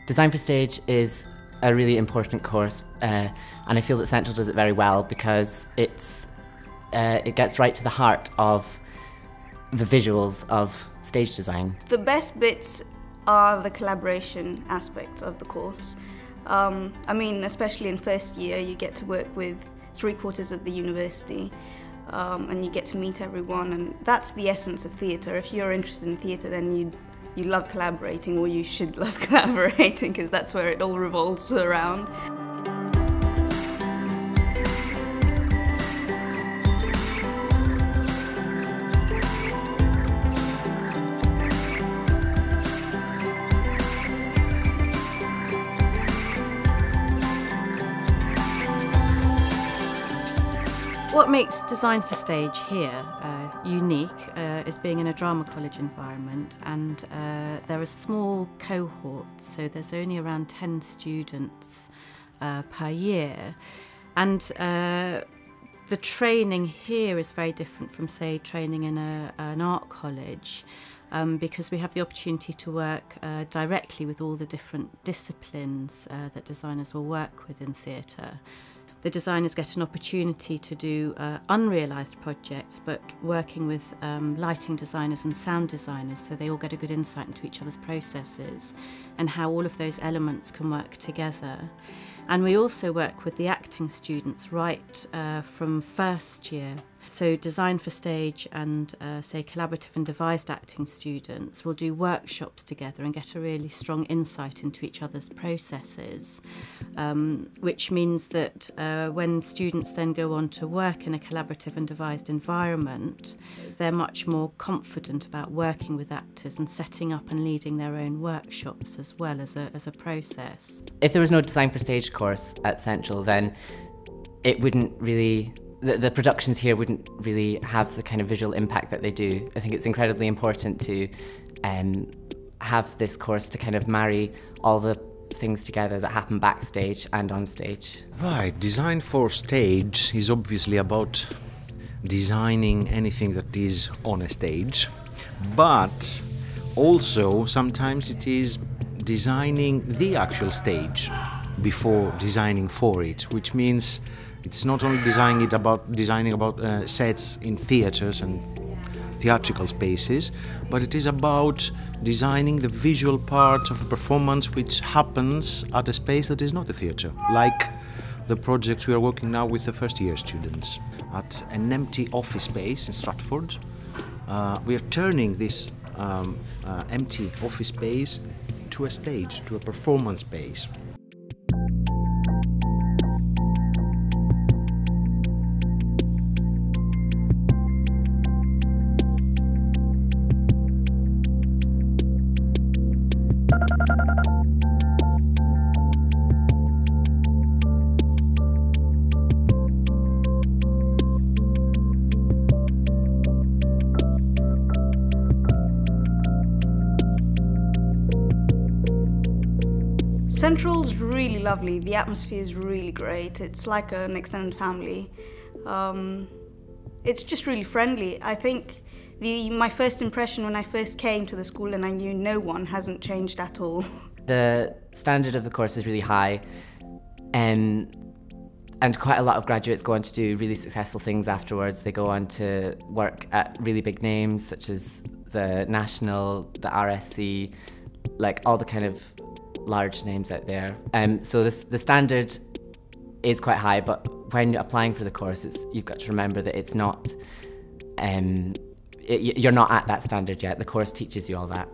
Design for Stage is a really important course, and I feel that Central does it very well because it gets right to the heart of the visuals of stage design. The best bits are the collaboration aspects of the course. I mean, especially in first year, you get to work with 3/4 of the university, and you get to meet everyone, and that's the essence of theatre. If you're interested in theatre, then you love collaborating, or you should love collaborating, because that's where it all revolves around. What makes Design for Stage here unique is being in a drama college environment, and there are small cohorts, so there's only around 10 students per year, and the training here is very different from, say, training in an art college, because we have the opportunity to work directly with all the different disciplines that designers will work with in theatre. The designers get an opportunity to do unrealised projects, but working with lighting designers and sound designers, so they all get a good insight into each other's processes and how all of those elements can work together. And we also work with the acting students right from first year. So Design for Stage and, say, collaborative and devised acting students will do workshops together and get a really strong insight into each other's processes, which means that when students then go on to work in a collaborative and devised environment, they're much more confident about working with actors and setting up and leading their own workshops as well as a process. If there was no Design for Stage course at Central, then it wouldn't really... The productions here wouldn't really have the kind of visual impact that they do. I think it's incredibly important to have this course to kind of marry all the things together that happen backstage and on stage. Right, Design for Stage is obviously about designing anything that is on a stage, but also sometimes it is designing the actual stage before designing for it, which means it's not only designing about sets in theatres and theatrical spaces, but it is about designing the visual part of a performance which happens at a space that is not a theatre, like the project we are working now with the first year students. At an empty office space in Stratford, we are turning this empty office space to a stage, to a performance space. Central's really lovely, the atmosphere is really great, it's like an extended family. It's just really friendly. I think my first impression when I first came to the school and I knew no one hasn't changed at all. The standard of the course is really high, and quite a lot of graduates go on to do really successful things afterwards. They go on to work at really big names such as the National, the RSC, like all the kind of large names out there. So the standard is quite high, but when you're applying for the course, you've got to remember that it's not, you're not at that standard yet. The course teaches you all that.